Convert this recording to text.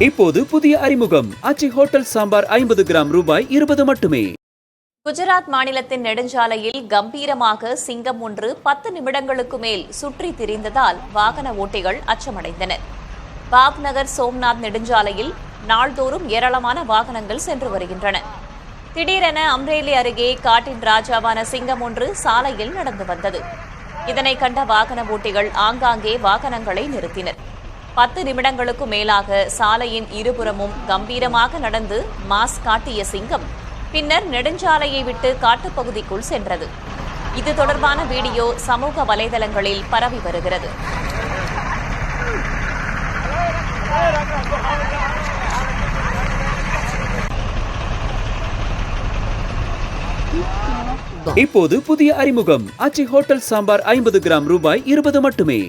இப்போது புதிய அறிமுகம் ஆச்சி ஹோட்டல் சாம்பார் 50 கிராம் ரூபாய் 20 மட்டுமே. குஜராத் மாநிலத்தின் நெடுஞ்சாலையில் கம்பீரமாக சிங்கம் ஒன்று 10 நிமிடங்களுக்கு மேல் சுற்றி திரிந்ததால் வாகன ஓட்டிகள் அச்சமடைந்தனர். பாக்நகர் சோம்நாத் நெடுஞ்சாலையில் நாள்தோறும் ஏராளமான வாகனங்கள் சென்று வருகின்றன. திடீரென அம்ரேலி அருகே காட்டின் ராஜாவான சிங்கம் ஒன்று சாலையில் நடந்து வந்தது. இதனை கண்ட வாகன ஓட்டிகள் ஆங்காங்கே வாகனங்களை நிறுத்தினர். 10 நிமிடங்களுக்கு மேலாக சாலையின் இருபுறமும் கம்பீரமாக நடந்து மாஸ் காட்டிய சிங்கம் பின்னர் நெடுஞ்சாலையை விட்டு காட்டுப்பகுதிக்குள் சென்றது. இது தொடர்பான வீடியோ சமூக வலைதளங்களில் பரவி வருகிறது. இப்போது புதிய அறிமுகம் ஆச்சி ஹோட்டல் சாம்பார் 50 கிராம் ரூபாய் 20 மட்டுமே.